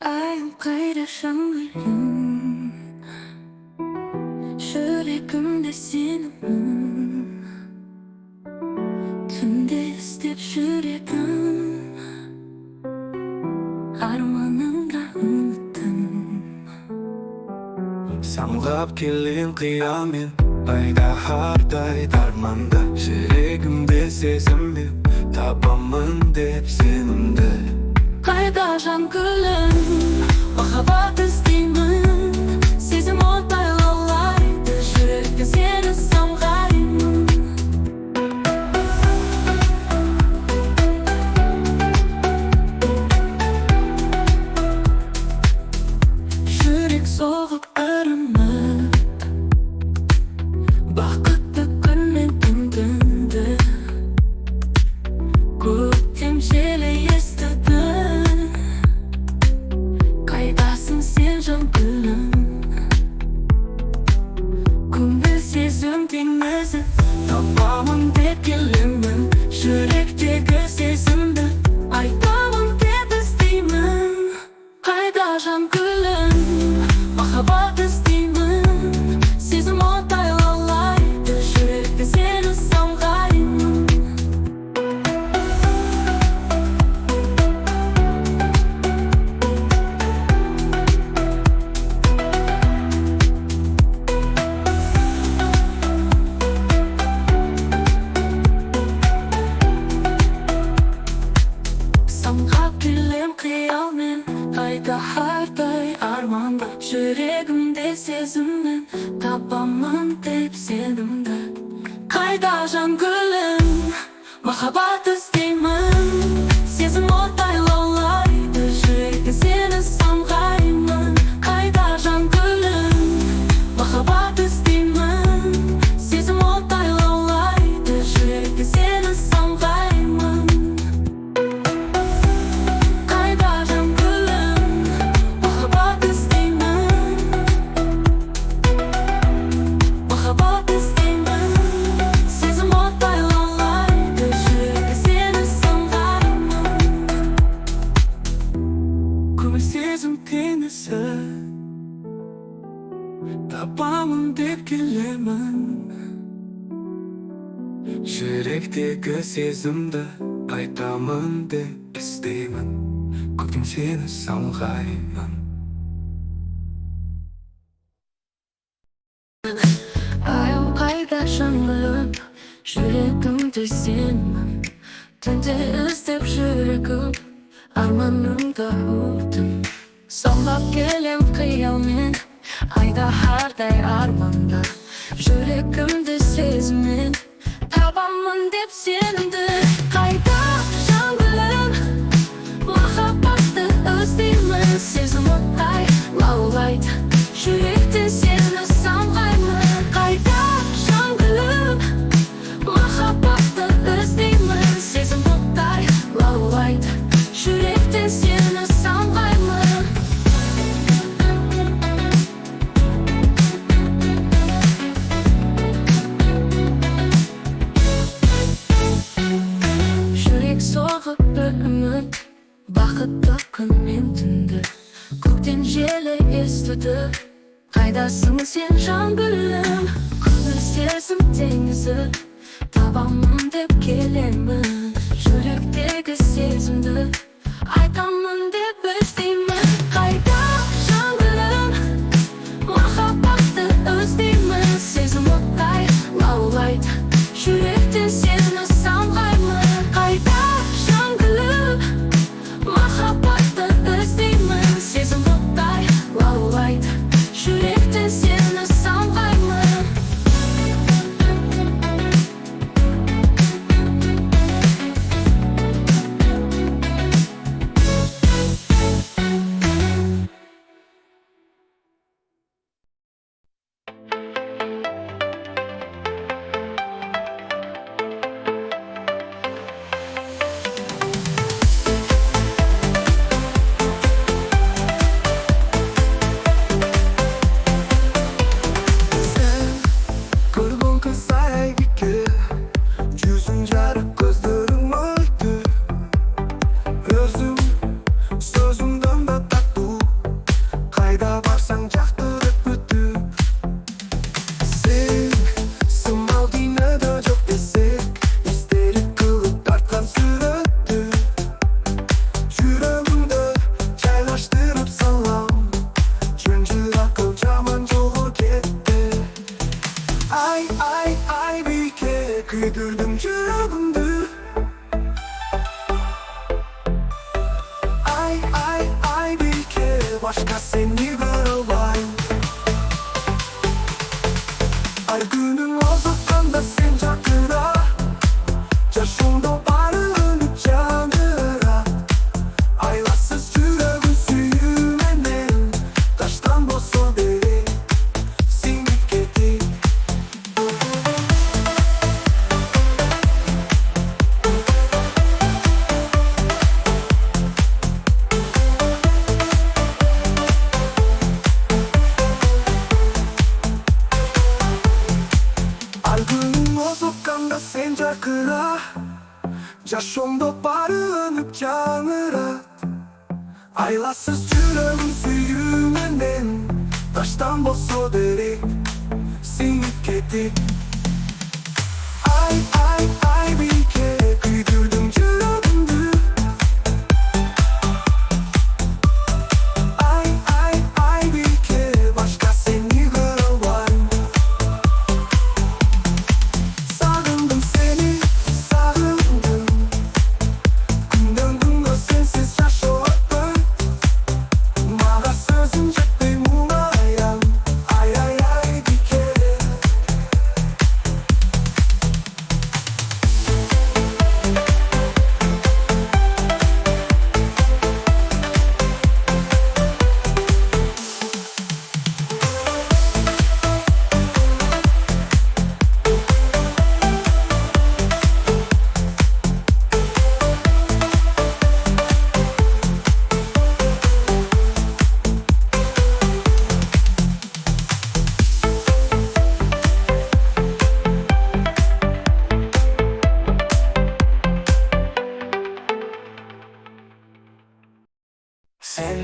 Ayım kaydaşanlarım Yüreğimde senin Tümde istep yüreğim Armanımda unuttum Samlap kelin kıyamet Ayda harday darmanda Yüreğimde sezimli Tabamın dep senimde Kaydaşan gülüm Mahabat isteymin Sezim otay olaydı Yürekte seni samgayım Yürek soğuk arınıp Bakıtlı günmen tümdündü Guttem jele yestedi Kaydasın sen can gülüm Kumbil sezim dinmezi Tabamın dep gelimin Yürekteki sezimde Aytamın dep isteymin Kaydaşan gülüm Mahabat isteymin Sezim otay olaydı Yürekte seni samgayım Samgap gülüm kıyamen Ayda harday armanda Yüreğimde sezimden Tabamın dep senimde Kaydaşan gülüm Mahabat isteymin Sezim otay olaydı Yürekte seni samgayım Kaydaşan gülüm Mahabat isteymin Sezim otay olaydı Yürekte seni samgayım Kaydaşan gülüm Mahabat isteymin Mahabat isteymin Sezim otay olaydı Yürekte seni samgayım Kumbil sezim tenisi Tabamın dep gelimin Yürekteki sezimde Aytamın dep isteymin Guttem seni samgayım Ayım kaydaşanlarım Yüreğimde senin Tümde istep yüreğim Armanımda unuttum Samlap gelem kıyamet Ayda harday armanda Yüreğimde sezmin Tabamın dep senimde Kaydaşan gülüm Mahabatı özleymin Sezim otay olaydı Yürekte seni samgayım Kaydaşan gülüm Mahabatı özleymin Sezim otay olaydı Yürekte seni samgayım Yürek soğuk bölümün Bakıtlı günmen tündü Gökten jele estedi Kaydasın sen can gülüm Kumbil sezim denizi Tabamın dep gelimin Yürekteki sezimde Aytamın dep isteymin Kaydaşan gülüm Mahabatı özleymin Sezim otay olaydı Yürekte seni samgayım Kaydaşan gülüm Mahabatı özleymin Sezim otay olaydı Yürekte seni samgayım Жашоомдо баары өнүп жаңырат. Айласыз жүрөгүм сүйүүмүнен, таштан болсо дери сиңип кетип. Ай бике, күйдүрдүң жүрөгүмдү. Ай бике, башка сени көрө албайм. Сагындым сени, сагындым. Күндөн күнгө сенсиз жашоо өтпөйт. Мага сөзүң жетпей муңаям. Ай бике. Sen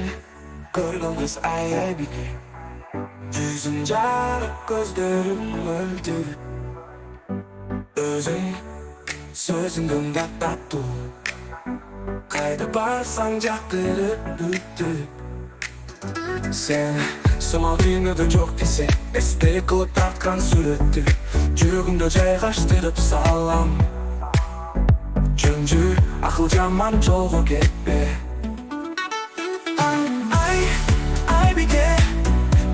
görgün kız ay biке. Yüzün jarıp gözlerim öldü. Özün sözüngün da tattoo. Kayda barsan jakırıp büttü. Sen somaldığını da çok dese, beste kılıp tartkan surettir. Жүрөгүмдө жайгаштырып салам. Жөнжү акыл жаман жолго кетпе. Ay biке,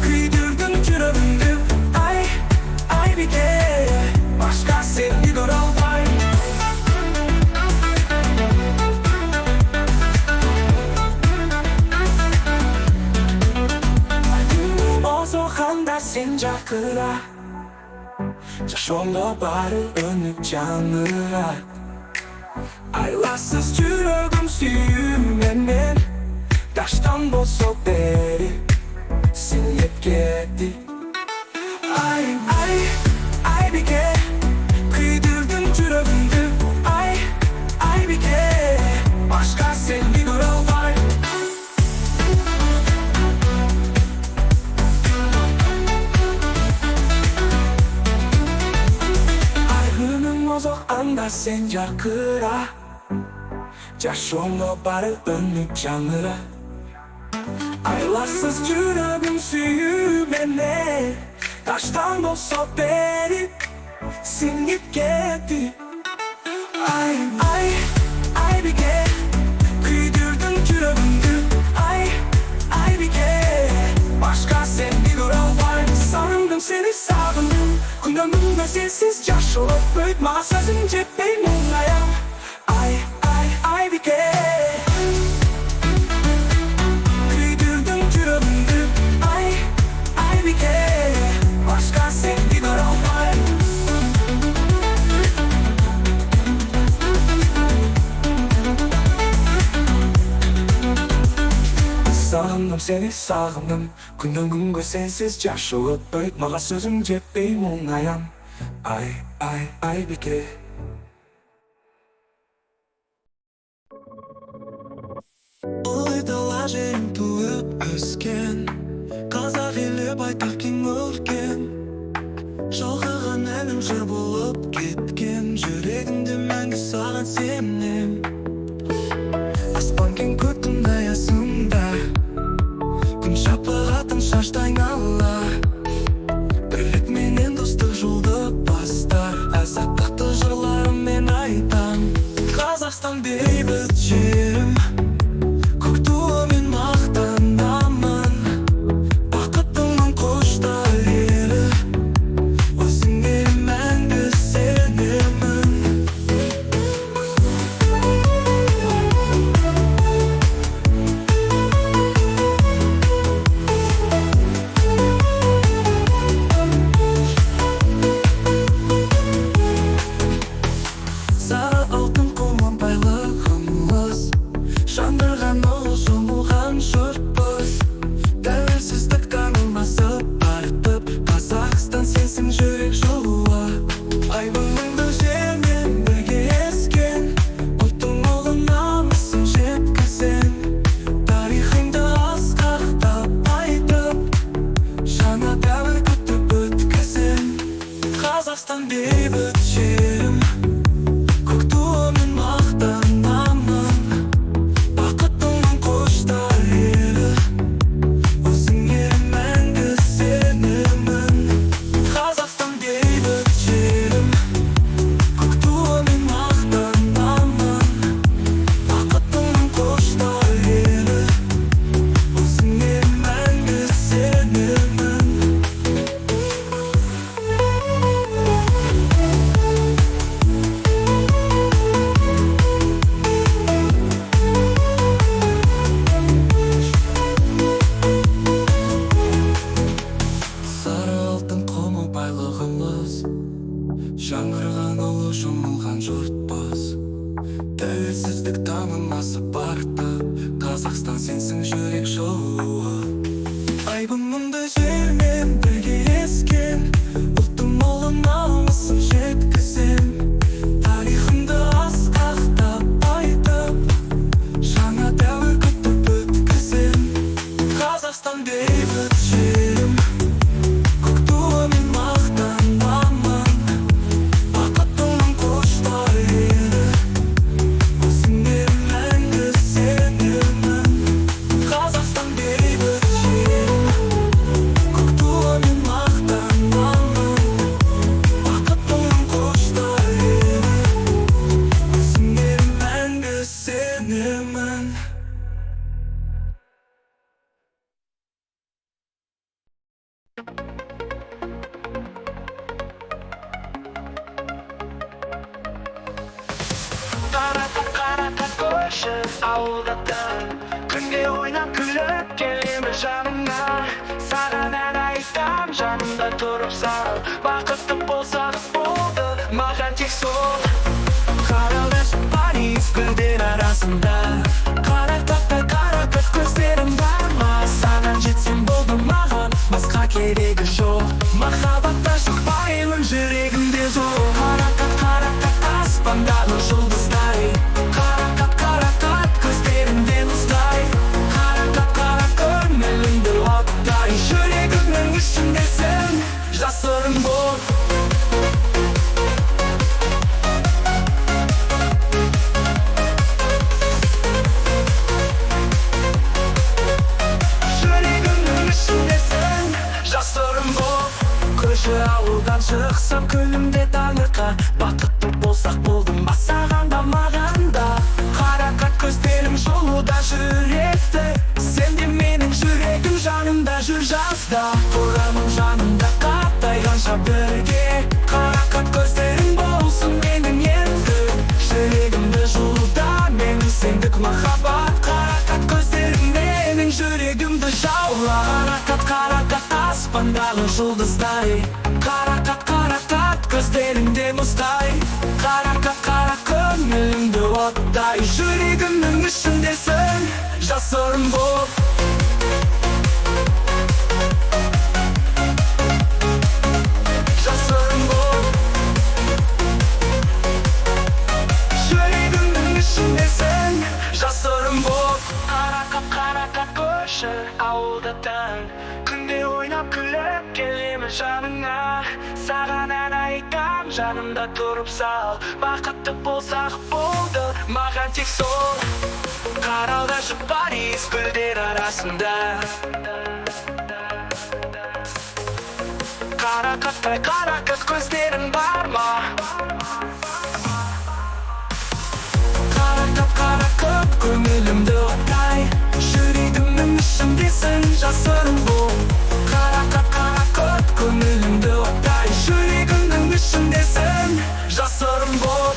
kıydırdın жүрөгүмдү. Ay biке, başka seni görө albayм. Озоканда сен жакыра, жашоомдо баары өнүп жаңырат. Айласыз жүрөгүм сүйүү менен, taştan bolsa deri silinip gitti. Ay biке, kıydırdın жүрөгүмдү. Ay bike, başka seni görө albayм. Ayrılığın ozok anda sen jakıra, жашоомдо баары өнүп жаңырат. Aylasız жүрөгүм сүйүү менен, таштан болсо бери сиңип кетти. Ay бике, kıydırdın жүрөгүмдү. Ay бике, başka seni görө албайм. Сагындым сени, сагындым. Күндөн күнгө сенсиз жашоо өтпөйт. Мага сөзүң жетпей муңаям. Ay biке. Kıydırdın жүрөгүмдү. Ay bike, başka seni görө albayм. Sağındım seni, sağındım. Күндөн күнгө сенсиз жашоо өтпөйт. Мага сөзүң жетпей муңаям. Ay biке. Ой дала жерим туып өскен, казак эли байтак кең өлкем. Жалгаган элим жыр болуп кеткен, жүрөгүмдө мәңгү саган сенем. Аспан кең көктүн аясында, күн шапагатын шашты айнала. Бирлик менен достук жолду бастар, азаттыкты жырларым мен айтам. Казакстан бейбит жерим, Айбынымды жермен бірге ескен ұлттың ұлын намысын жеткізем тарихымды асқақтап айтып жаңа дәуір күтіп өткізем Қазақстан бейбіт жерім көк туымен мақтанамын бақыттымын құштар өзіңе мәңгі сенемін Қазақстан бейбіт жерім көк туымен мақтанамын бақыттымын құштар өзіңе мәңгі сенемін Қарақат көрші ауылдатан күнде ойнап күліп келемін жаныңа саған ән айтам жанымда тұрып сал бақытты болсақ болды маған тек сол қаралаш Париж гүлдер арасында қарақат көздерім бар ма саған жетсем болды маған басқа керегі жоқ махаббатта шықпаймын жүрегімде жоқ қарақат аспандағы жұлдыздай қарақат көздерінде мұздай қарақат көңілімді оттай жүрегімнің ішіндесің жасырын бол жүрегімнің ішіндесің жасырын бол көші ауылдан шықсам күнімде таңырқа бақытты болсақ болдым ба саған да маған да қарақат көздерім жолуда жүректі сен де менің жүрегім жанымда жүр жазда тұрамын жанымда қаптайғанша бірге қарақат көздерің болсын менің енді жүрегімді жолуда менің сендік махаббат қарақат көздерің менің жүрегімді жаулап қарақат аспандағы жұлдыздай қарақат көздерінде мұздай қарақат көңілімді оттай жүрегімнің ішіндесің жасырын бол жасырын бол жүрегімнің ішіндесің жасырын бол қарақат көрші ауылдатан күнде ойнап күліп келемін жаныңа саған ән айтам жанымда тұрып сал бақытты болсақ болды маған тек сол қаралдашы Париж гүлдер арасында қарақат көздерің бар ма қарақат көңілімді оттай жүрегімнің ішіндесің жасырын бол қарақат көңілімді оттай жүрегімнің ішіндесің жасырын бол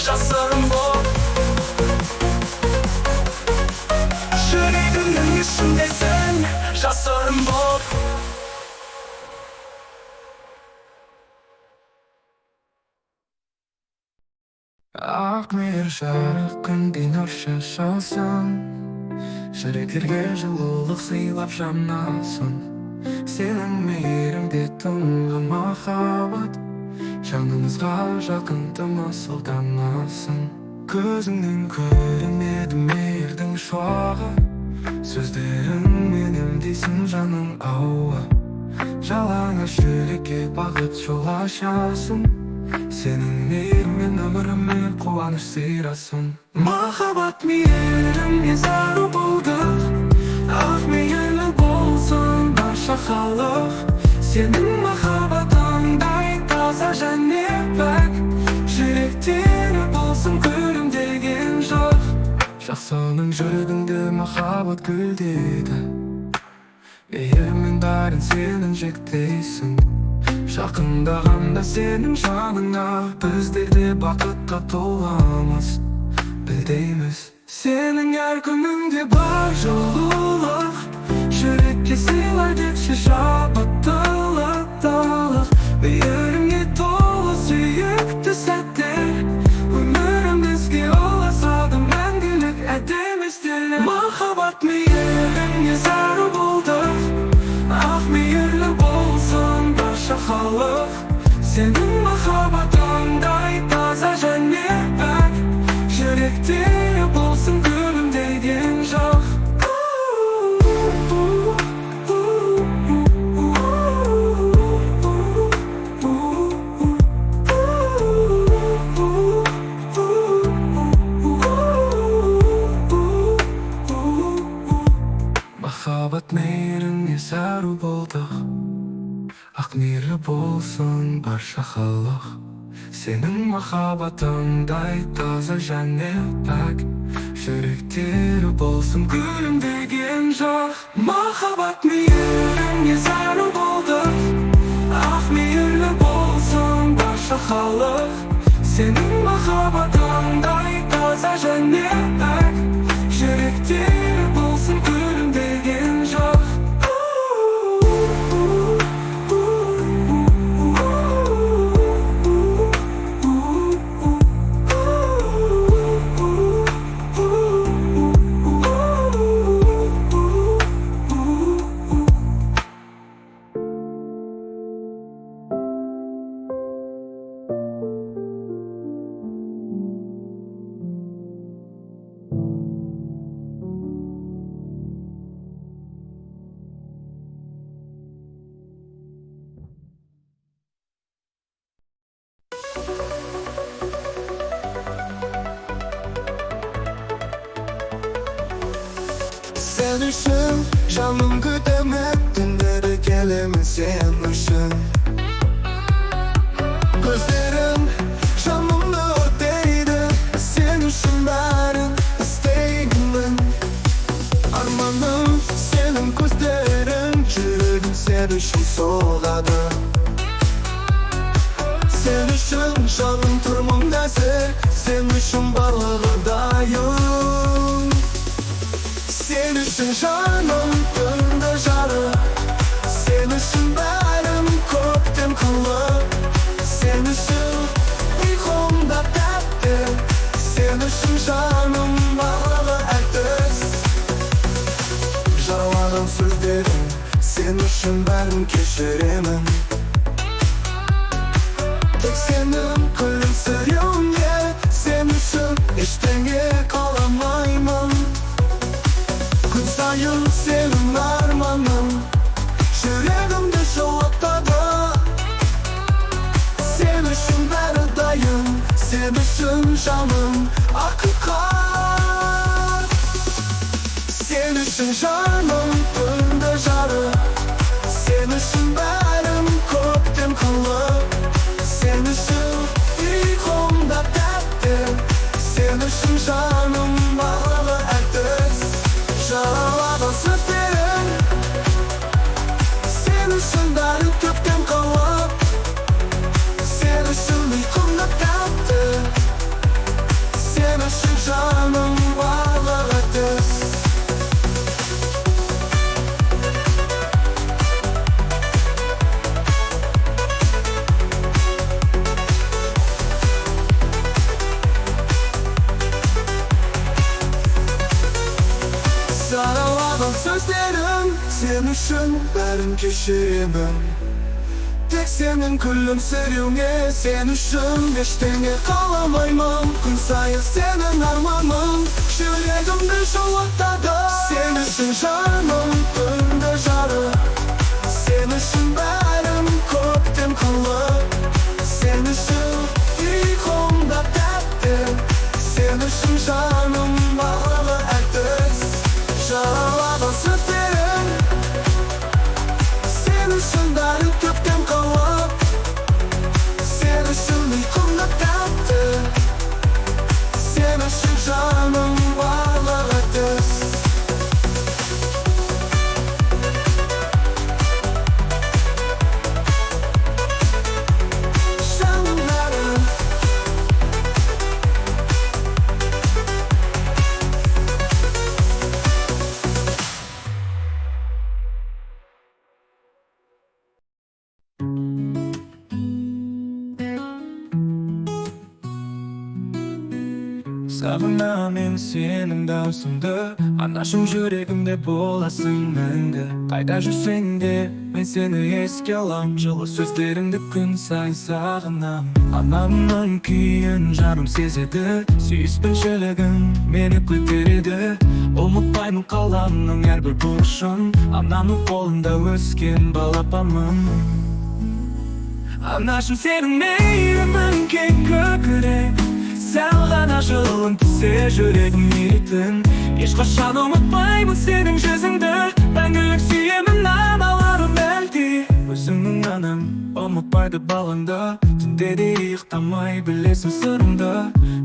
жасырын бол жүрегімнің ішіндесің жасырын бол ақ мейір жарық күндей нұршы шалсын жүректерге жылулық сыйлап жанасын сенің мейіріңде тұнған махаббат жанымызға жақын тымысылданасын көзіңнен көрінеді мейірдің шуағы сөздеріңмен емдейсің жаның ауа жалаңаш жүрекке бақыт жол ашасың сенің мейіріңмен өміріме қуаныш сыйрасын махаббат мейірімге зәру болды ақ мейірлі болсын барша халық сенің махаббатыңдай таза және пәк жүректері болсын күлімдеген жоқ жақсының жүрегіңде махаббат гүлдейді мейіріммен бәрін сенің жектейсің жақындағанда сенің жаныңа біздер де бақытқа толамыз білдейміз сенің әр күніңде бар жылулық жүрекке сыйлай кетші шабыттылық мейірімге толы сүйікті сәттер өмірім бізге ұласады мәңгілік Yürekte bulsun gülüm değdiğin şah. Mahabat meyrin yesaru bolduq Aq meyri bolsun barşa xalıq Senin mahabatınday taza cennet pak Yürekleri bolsun gülüm degen şah. Mahabat meyrin yesaru bolduq Aq meyri bolsun barşa xalıq Senin mahabatınday taza cennet pak Yürekleri bolsun gülüm degen şah. Sen üçün canım güdəmət Dinləri gələmin sen üçün Gözlerim canımda öteydi Sen üçün benim isteğimin Armanım senin gözlerin Yüreğim sen üçün soğadı Sen üçün canım turmum nəzir Sen üçün barlığındayım Sen üçün canım gönlümde jarı Sen üçün benim koktem kılı Sen üçün uykumda dertli Sen üçün canım bağlı ertüz Jaralanan sözlerim Sen üçün benim keşirimim Tek senin gülümseriyorum ye Sen üçün iştenge kalamayman Sayın senin armanın Yüreğimde şovaktadı Sen üçün beridayım Sen üçün canım hakikat Sen üçün canım gönlümde jarı Sen üçün benim koktem kılı Sen üçün uykumda dertli Sen üçün canım bağlı ertüz Jaralanan sözlerin Sen üçün benim köktem kalıp Sen üçün uykumda dertli Sen üçün canım bağlı ertüz Saralanan sözlerim Sen üçün benim keşirimim Tek senin gülümseriyorum ye Sen üçün beştenge kalamayman Gün sayın senin armanın Yüreğimde şovaktadı Sen üçün canım gönlümde jarı Sen üçün benim koktem kılı Sen üçün uykumda dertli Sen üçün canım bağlı ertüz Jaralanan sözlerin Sen üçün benim köktem kalıp Sen üçün uykumda dertli Sen üçün canım bağlı ertüz Canlarım Сағынамын сенің даусыңды, анашым жүрегімде боласың мәңгі. Қайда жүрсең де мен сені еске алам, жылы сөздеріңді күн сайын сағынам. Анамның күйін жаным сезеді, сүйіспеншілігін мені көтереді. Ұмытпаймын қаламның әрбір бұрышын, анамның қолында өскен балапанмын. Анашым сенің мейірімің кең көкірек, сәл ғана жылың тісе жүрегім ерийтін. Ешқашан ұмытпаймын сенің жүзіңді, мәңгілік сүйемін аналарым әлде. Өзіңнің анаң ұмытпайды балыңды, түнде де ұйықтамай білесің сырымды.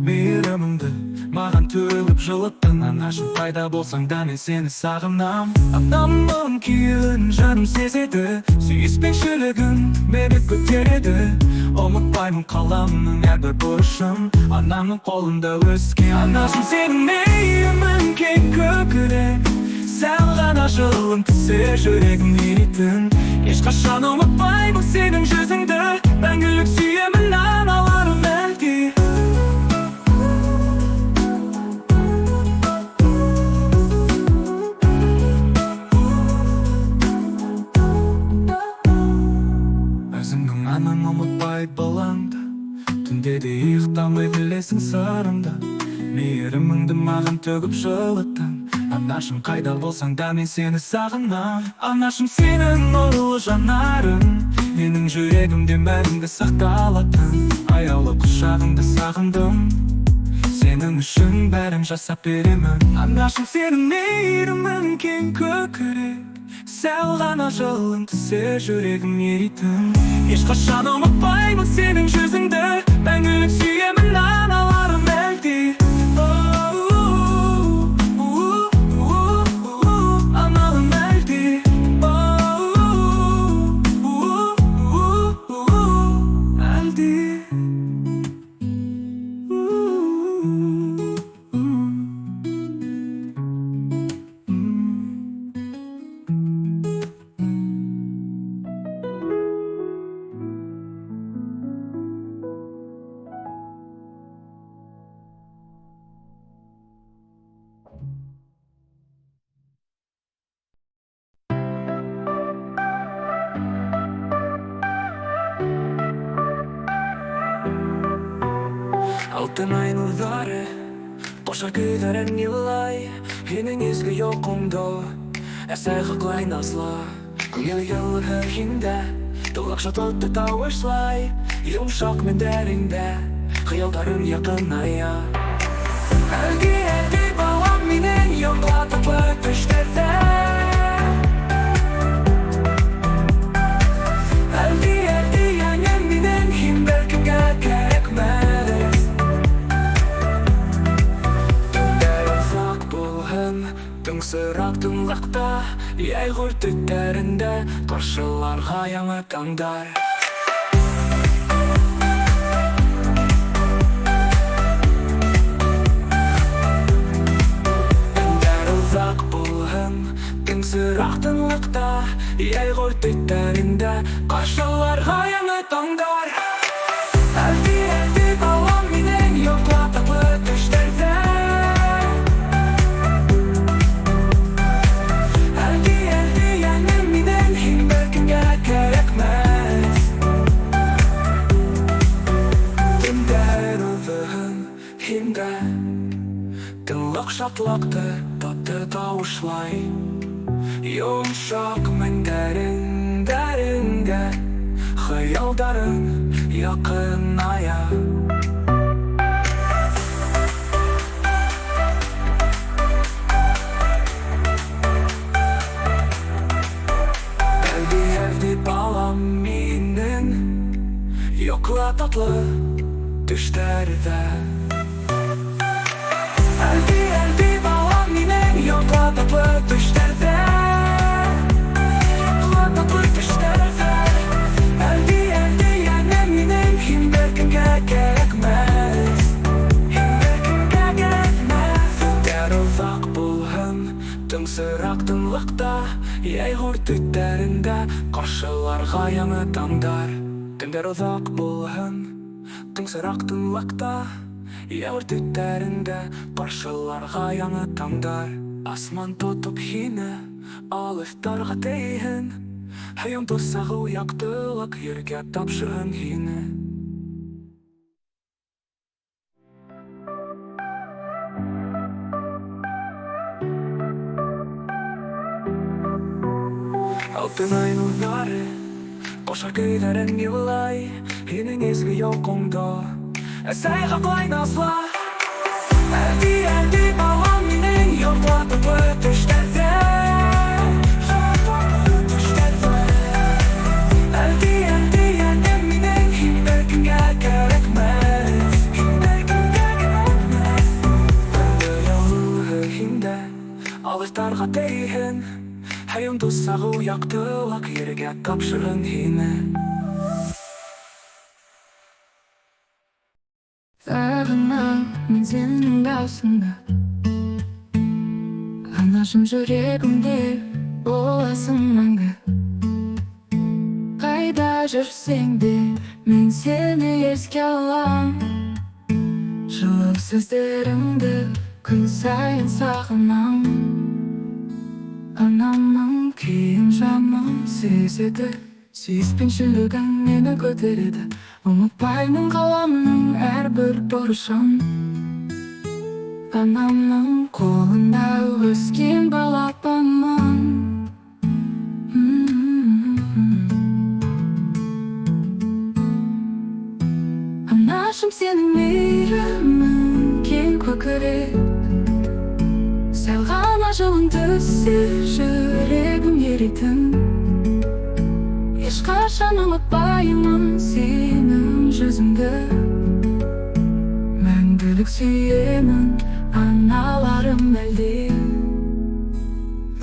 Мейіріміңді маған төгіп жылыттың, анашым қайда болсаң да мен сені сағынам. Анамның күйін жаным сезеді, сүйіспеншілігін мені көтереді. Ұмытпаймын қаламның әрбір бұрышын, анамның қолында өскен. Анашым сенің мейірімің кең көкірек, сәл ғана жылың тісе жүрегім ерийтін. Ешқашан ұмытпаймын сенің жүзіңді, мәңгілік сүйемін аналарым әлде. Өзіңнің анаң ұмытпайды балаңды, түнде де ұйықтамай білесің сырымды. Мейіріміңді маған төгіп жылыттың, анашым қайда болсаң да мен сені сағынам. Анашым сенің нұрлы жанарың, менің жүрегімде мәңгі сақталатын. Аяулы құшағыңды сағындым, сенің үшін бәрін жасап беремін. Анашым сенің мейірімің кең көкірек, сәл ғана жылың тісе жүрегім ерийтін. Ешқашан ұмытпаймын сенің жүзіңді, мәңгілік сүйемін аналарым әлде. Аналым әлде. Әлде. Алтын ай нұрдары қошар көтерін елай, енің езгі йоқыңды әсәйгі қылай назлы. Көңіл елгі хинді тұлақша тұтты тауышлай, йымшақ мен дәріңді қиялдарым яқыная. Әлгі балам менен йоңлатып өтіштерді. Әлгі әнем менен хим бәлкімге керекмәді. Тыңсырақ тыңлақта, яйғыр түттерінде қаршыларға яңы таңдар. Әндер ұзақ болғын, тыңсырақ тыңлақта, яйғыр түттерінде қаршыларға яңы таңдар. Әлді балам менен йоқлатып өтіштерді. Тыңлық шатлақты татты тауышлай, йомшақ мәндәріңдәріңді қиялдарың яқыная. Әлді балам менің йоқла татлы түштерді. Әлді балам менің йоқлатып өтіштерді. Йоқлатып өтіштерді. Әлді әнем менің хим бәлкімге керекмәз. Хим бәлкімге керекмәз. Түндер ұзақ болғын, тыңсырақ тыңлықта, яйғыр түттерінде қаршыларға яңы таңдар. Түндер ұзақ болғын, тыңсырақ тыңлықта, Яуыр түттерінде қаршыларға яңы таңдар. Асман тұтып хині, ал ифтарға дейін. Хайым тұсағы яқтылық, ерге тапшырын хині. Алтын ай нұрдары қошар көйлерін елай, енің езгі йоқыңды әсәй қақлай назла. Әлді балам менің йоқлатып өтіштерде. Әлді әнем менің химберкінге керекмez. Әнді ялығы химде алыстарға дейін. Хайым тұсағы яқтылық, ерге тапшырын хині. Сағынам мен сенің даусыңда, анашым жүрегімде боласың мәңгі. Қайда жүрсең де мен сені еске алам. Жылы сөздеріңді күн сайын сағынам. Анамның кейін жаным сезеді, сүйіспеншілігің мені көтереді. Ұмытпаймын қаламның әрбір бұрышын. Анамның қолында өскен балапанмын. Анашым сенің мейірімің кең көкірек. Сәл ғана жылың түссе жүрегім еритін. Ешқашан ұмытпаймын сенің жүзіңді. Мәңгілік сүйемін аналарым әлде.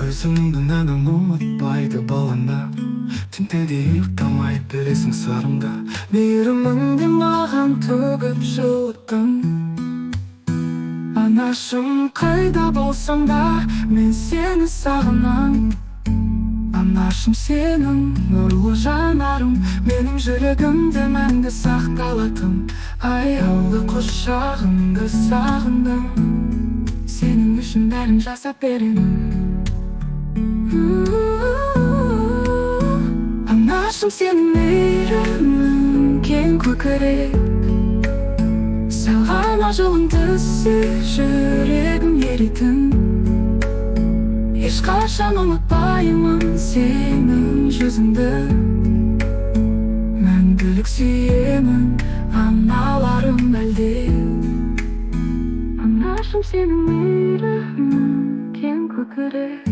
Өзіңді нәнің ұмытпайды баланда, түнде де ұйықтамай білесің сырымда. Мейіріміңді маған төгіп жылыттың. Анашым қайда болсаң да мен сені сағынам. Анашым сенің нұрлы жанарың, менің жүрегімді мәңгі сақталатын. Аяулы құшағыңды сағындым, сенің үшін бәрін жасап беремін. Анашым сенің мейірімің кең көкірек. Сәл ғана жылың түссе жүрегім еритін. Ешқашан ұмытпаймын сенің жүзіңді. Мәңгілік сүйемін аналарым әлде. Анашым сенің мейірімің кең көкірек.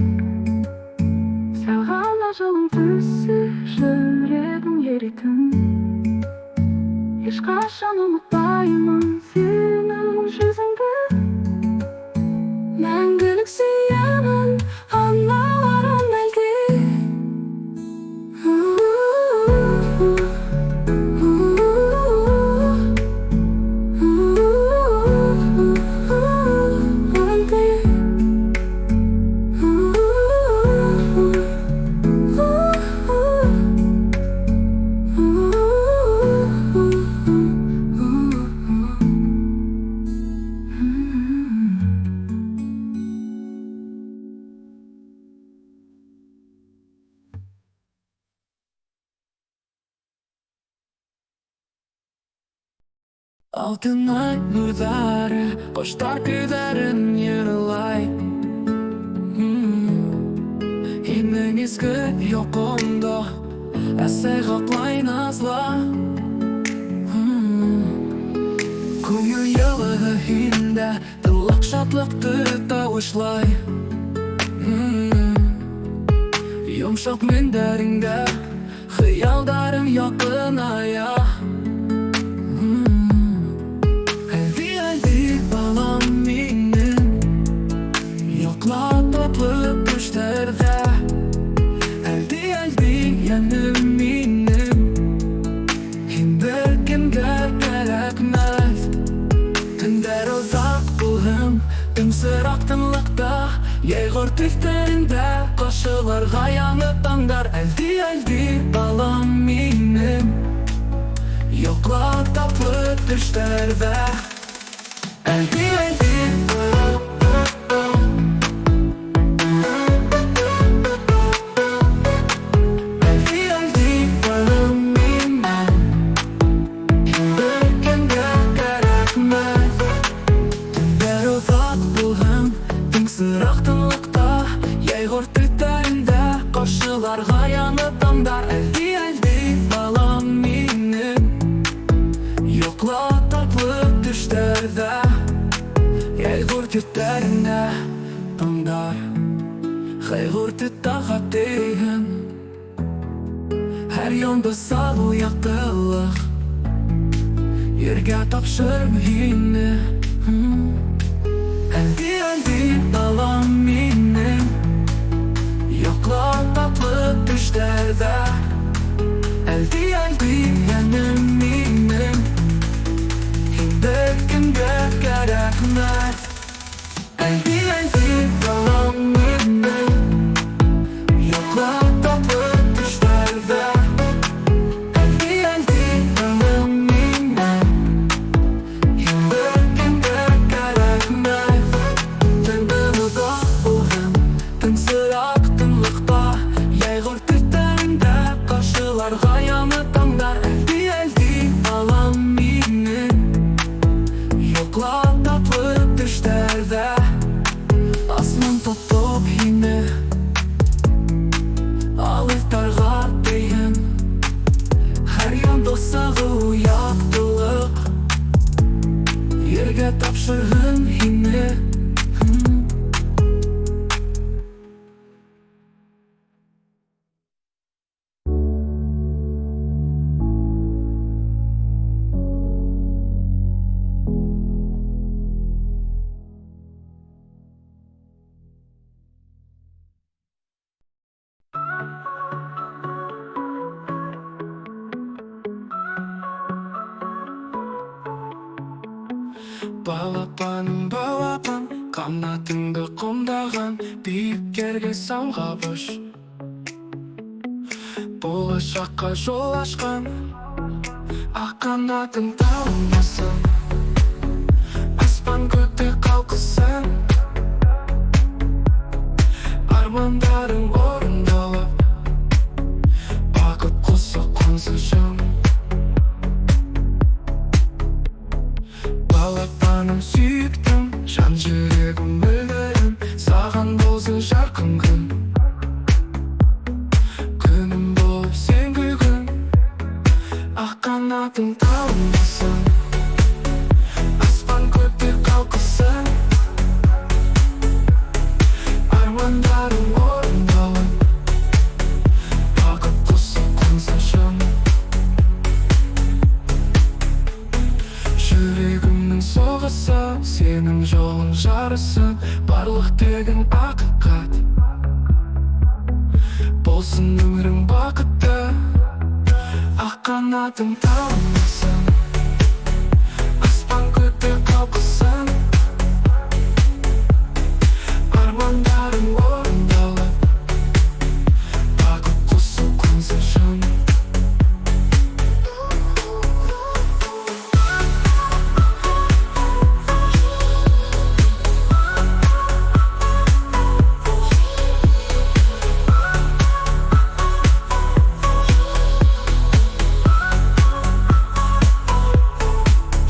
Сәл ғана жылың түссе жүрегім еритін. Ешқашан ұмытпаймын сенің жүзіңді. Мәңгілік сүйемін аналарым әлде. Алтын ай нұрдары қоштар көйлерін елай. Енің езгі йоқыңды әсәй қақлай назла. Көңіл елығы хинде тылық шатлықты тауышлай. Йомшақ мендеріңде хиялдарым яқын ая. Балам менің yoqlatып өтіштерде. Әлді яным менің енді кімге керекмez. Түндер ұзақ болғым түнсірақ тынлықта. Ейғыр түфтерінде қошыларға яңы таңдар. Әлді балам менің yoqlatып өтіштерде. әлди әлди әлди әлди менен еңбеккенге рахмет түндер ұзақ болған тыңсырақ тынлықта яйғыр тілдерінде қошыларға яны таңдар әлди әлди балам менің йокла татлы түштерде яйғыр тілдерінде таңдар хайғыр тіттаға дейін әр янда сағыл яқтылық ерге тапшыр мені әлди әлди балам менің йокла татлы түштерде әлди әлди әнім менің еңбеккенге рахмет әлди әлди балам менің йокла татлы түштерде әлди әлди әнім менің еңбеккенге рахмет түндер ұзақ болған тыңсырақ тынлықта яйғыр түттерінде қошыларға яны таңдар әлди әлди балам менің йокла татлы түштерде асман топ-топ ені алыстарға дейін әр янда сағыл яқтылық ерге тапшырын ені балапаным балапан қанатыңды қомдаған биіктерге самғабыш болашаққа жол ашқан ақ қанатың талмасын аспан көкте қалқысын армандарың орындалып бақыт құсы қонсын балапаным сүйіктім жан жүрегім мөлдірім саған болсын жарқын күн күнім болып сен күлгін ақ қанатың талмасын аспан көкте қалқысын армандарың орындалып бақыт құсы қонсын жүрегімнің соғысы сенің жолың жарысып барлық тегін ақиқат болсын өмірің бақытты ақ қанатың талмасын аспан көкте қалқысын армандарың орындалып бақыт құсы қонсын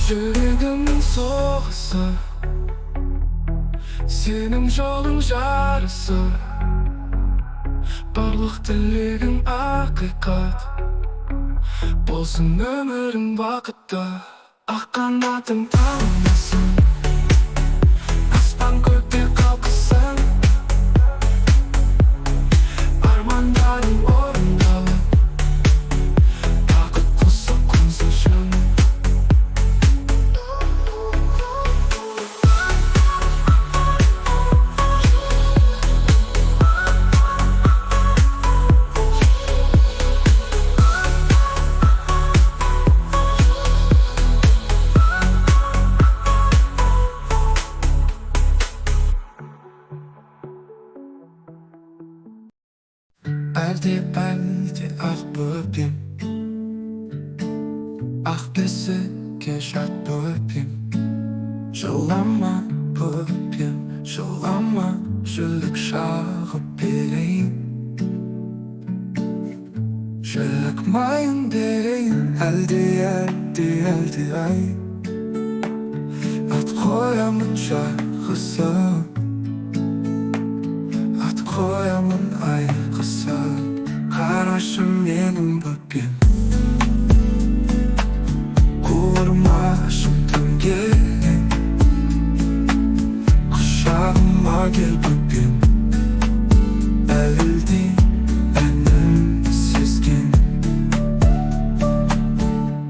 жүрегімнің соғысы сенің жолың жарысы барлық тілегің ақиқат болсын өмірің бақытты ақ қанатың талмасын аспан көкте қалқысын армандарың орындалып бақыт құсы қонсын Әлде ақ бөпем ақ бесікке жат бөпем Жылама көппен, жылама, жүлік шағып берейін. Жүлік майын берейін, әлде ай. Ат қоямын жарғысып, ат қоямын айғысып. Қарашы менің бөпем, қуырмашым төнген. Құшағыма кел бөпем, әлде әнім сезген.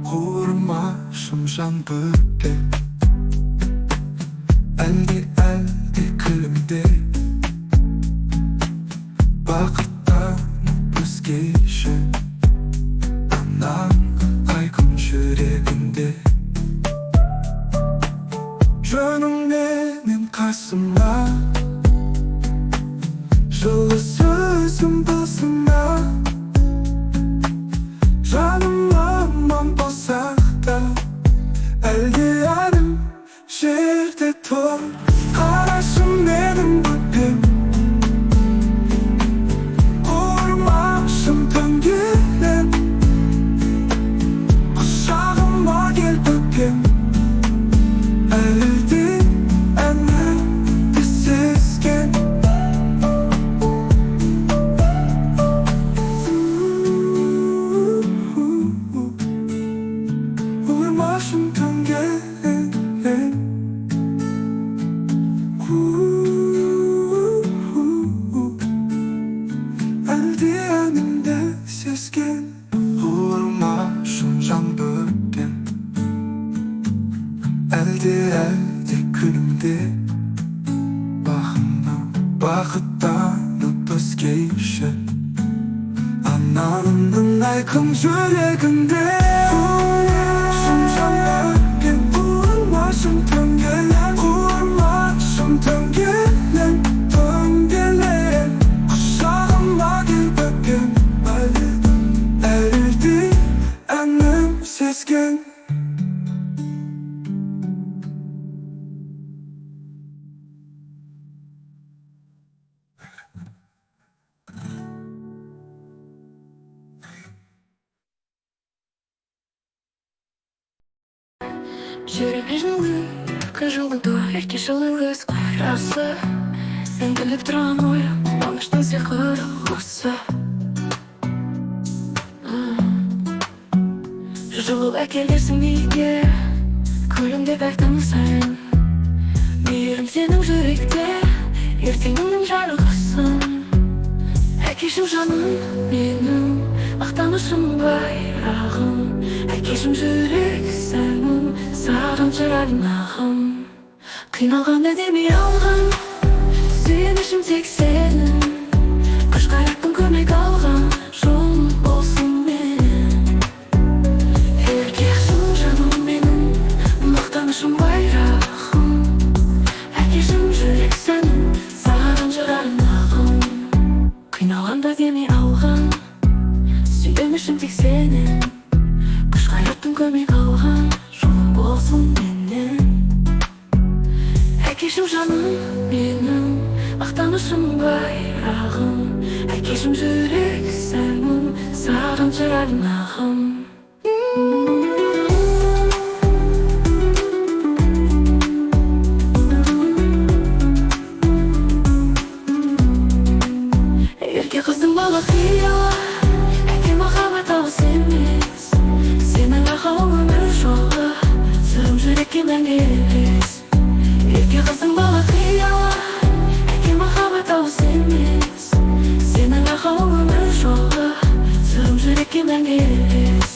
Қуырмашым жан бөпем, әлде күлімде. Бақыттанып өзгеше, анаң айқын жүрегінде. Жөнім менің қасымда, жылы сөзім басымда. Жаным аман болсақ та, әлде әнім жерде тұр. Қарашы менің бөпем, қуырмашым төнген. Құшағыма кел бөпем, әлде әнімді сезген. Қуырмашым төнген. Әлде әнімді сезген. Қуырмашым жан бөпем, әлде күнімде. Бақыттанып өзгеше, ананың айқын жүрегінде. Қуырмашым жан бөпем, қуырмашым төнген. Қуырмашым төнген, төнген. Құшағыма кел бөпем, әлде әнім сезген. Жүрегімді қыжылды ерке жылыңыз қайрасы. Сен біліп тұрған ойым, қуаныштың сиқыры осы. Жылып әкелесің неге, күлімдеп әктің сайын. Мейірім сенің жүректе, ертеңіңнің жарығысың. Әкешім жаным менің, мақтанышым байрағым. Әкешім жүрек сәнім, саған жырайын ағым. Қиналғанда демей алған, сүйенішім тек сенің. Күш қайраттың көмек алған, жолым болсын менің. Еркешім жаным менің, мақтанышым байрағым. Әкешім жүрек сәнім, саған жырайын ағым. Қиналғанда демей алған, сүйенішім тек сенің. Күш қайраттың көмек алған, жолым болсын менің. Әкешім жаным менің, мақтанышым байрағым. Әкешім жүрек сәнім, саған жырайын ағым. Ерке қыздың бала қиялы, әке махаббат алыс емес. Сенің ақыл өмір жолы, сырым жүрекке мәңгі елес. Ерке қыздың бала қиялы, әке махаббат алыс емес. Сенің ақыл өмір жолы, сырым жүрекке мәңгі елес.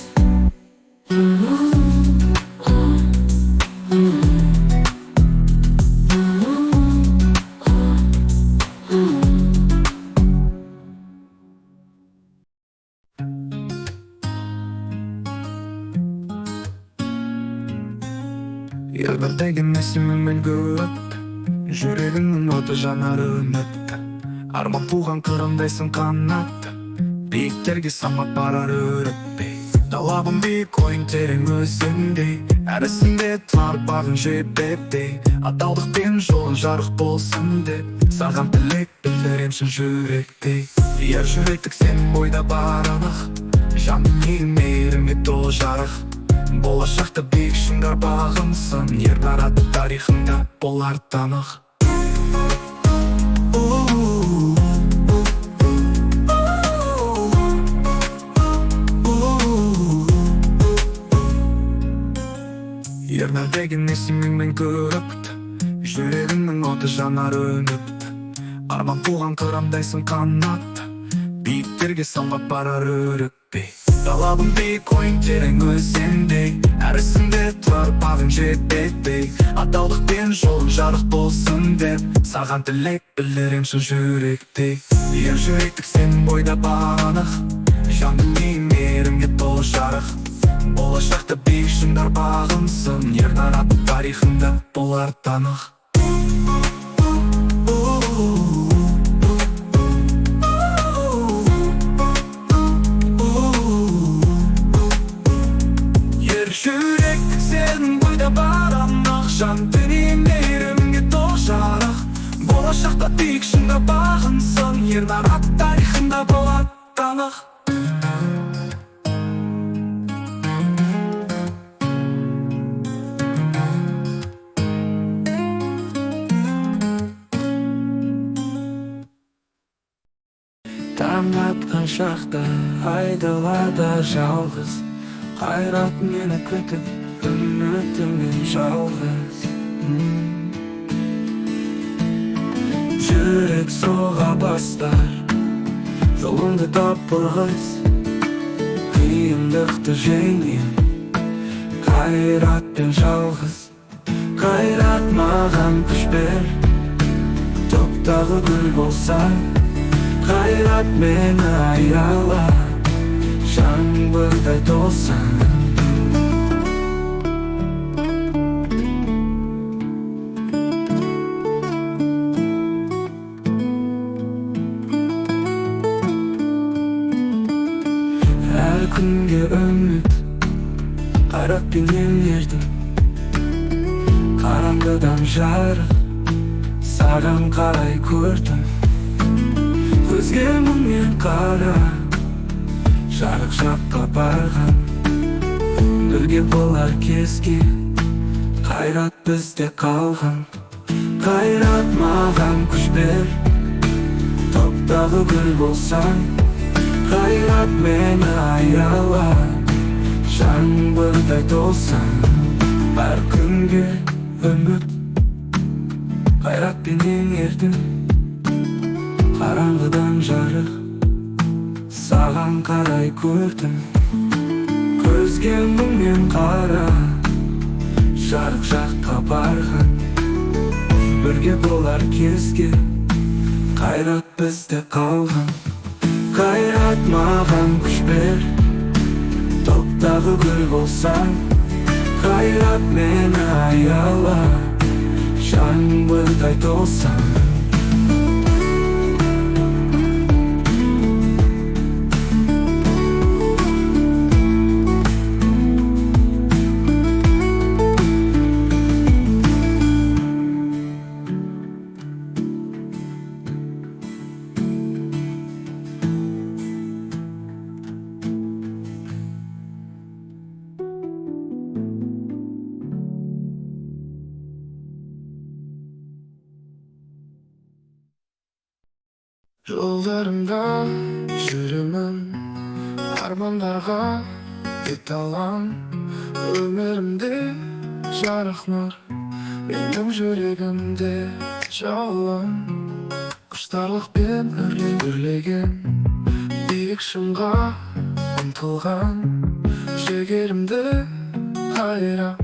Елбірдеген есіміңмен көп, жүрегіңнің оты жанары үмітті. Арман туған қырымдайсың қанатты, биіктерге самғап барар өріппей. Талабым биік, ойың терең өзіңдей, әр ісіңде тұр бағың жебеттей. Адалдықпен жолың жарық болсын деп, саған тілек білдірем шын жүректей. Ер жүректік сен бойда бар анық, жаның мейірімге толы жарық. Болашақта биік шыңдар бағынсын, ер нарады тарихында болар танық. Ернар деген есіміңмен көріпті, жүрегімнің оты жанар өніпті. Арман туған қырамдайсың қанатты, биіктерге самғап барар өрікпей. Талабым биік, ойың терең өзіңдей, әр ісіңде тұр бағың жетпей. Адалдықпен жолың жарық болсын деп, саған тілек білдірем шын жүректей. Ер жүректік сен бойда бар анық, жаның мейірімге толы жарық. Болашақта биік шыңдар бағынсын, ер нарады тарихында болар танық. Ер жүректік сен бойда бар анық, жан дүниең мейірімге толы жарық. Болашақта биік шыңдар бағынсын, ер нарады тарихында болар танық. Таң атқан шақта, айдалада жалғыз, қайрат мені күтіп, үмітіммен жалғыз. Жүрек соға бастар, жолыңды таппырғыз, қиындықты жеңген, қайратпен жалғыз. Қайрат маған күш бер, топтағы гүл болсаң, қайрат мені аяла, жаңбырдай толсаң. Әр күнге үміт, қайратпенен ердім, қараңғыдан жарық, саған қарай көрдім. Көзгеміңмен қара, жарық жаққа барған, бірге болар кезге, қайрат бізде қалған. Қайрат маған күш бер, топтағы гүл болсаң, қайрат мені аяла, жаңбырдай толсаң. Әр күнге үміт, қайратпенен ердім, қараңғыдан жарық, саған қарай көрдім. Көзгеміңмен қара, жарық жаққа барған, бірге болар кезге, қайрат бізде қалған. Қайрат маған күш бер, топтағы гүл болсаң, қайрат мені аяла, жаңбырдай толсаң. Жолдарымда жүремін, армандарға кете алам. Өмірімде жарық нұр, менің жүрегімде жалын. Құштарлықпен үрлеген, биік шыңға ұмтылған. Жігерімді қайрап,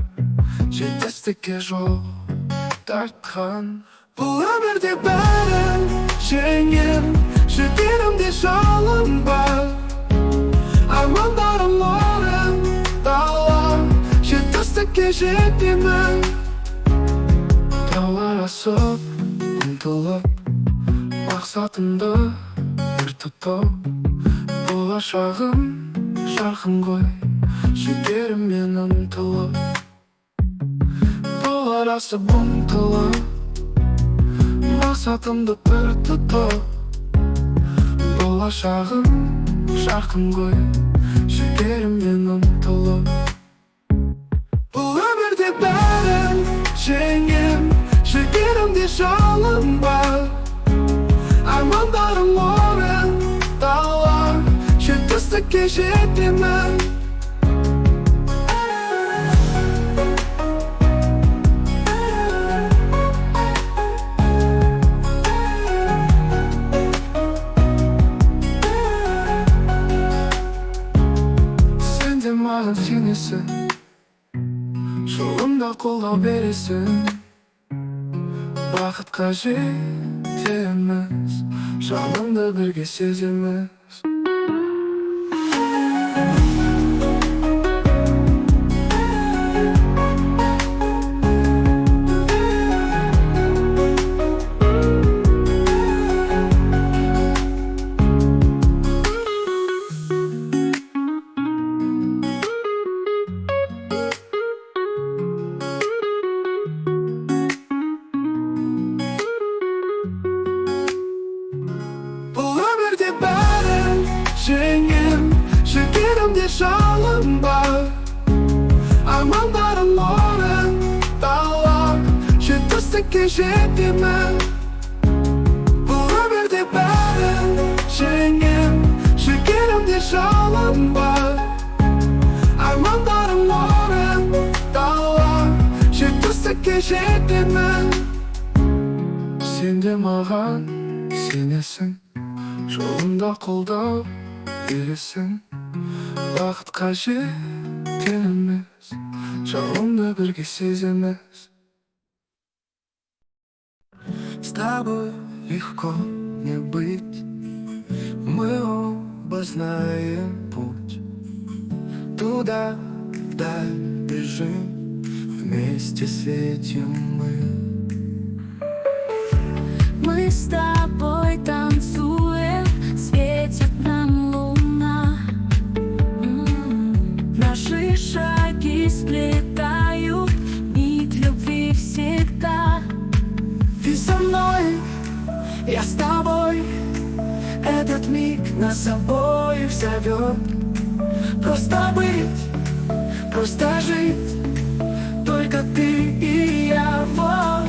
жетістікке жол тартқан. Бұл өмірде бәрін жеңем, жүрегімде жалын бар. Армандарым орын дала, жетістікке жетемін. Таулар асып, ұмтылып, мақсатымды бір тұтып. Болашағым жарқын ғой, Жігеріммен ұмтылып бұл арасы бұмтылып мақсатымды бір тұтып болашағым жақын ғой жігеріммен ұмтылып бұл өмірде бәрін жеңем жігерімде жалын бар армандарым орын дала жетістікке жетемін сен де маған сенесің жолымда қолдау бересің бақытқа жетеміз жанымды бірге сеземіз жеңем жігерімде жалын бар армандарым орын дала жетістікке жетемін бұл өмірде бәрін жеңем жігерімде жалын бар армандарым орын дала жетістікке жетемін сен де маған сенесің жолымда қолдау бересің бақытқа жетеміз жолымды бірге сеземіз с тобой легко не быть мы оба знаем путь туда вдаль бежим вместе светим Мы с тобой танцуем, светит нам луна. Наши шаги сплетают нить любви всегда. Ты со мной, я с тобой. Этот миг нас обоих зовет. Просто быть, просто жить. Только ты и я, вот.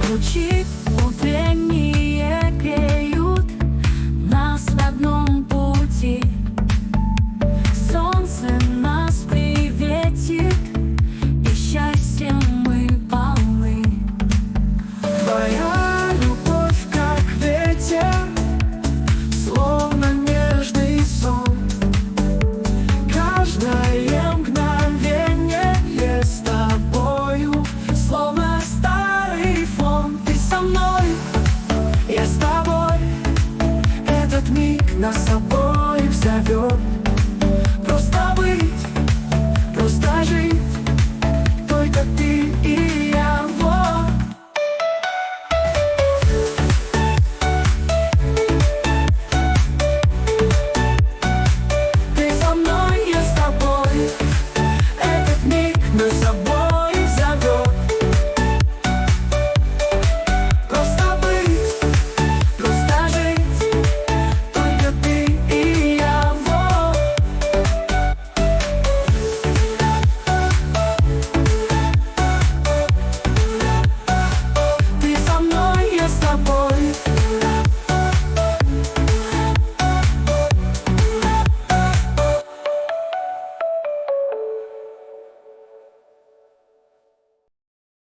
Лучи утренние греют нас в одном пути. Солнце нас приветит, и счастьем мы полны. Твоя любовь, как ветер, словно нежный сон. Каждое мгновение с тобою, словно старый фон. Ты со мной, я с тобой. Этот миг нас обоих зовет. Просто быть, просто жить. Только ты и я, вот. Ты со мной, я с тобой. Этот миг нас обоих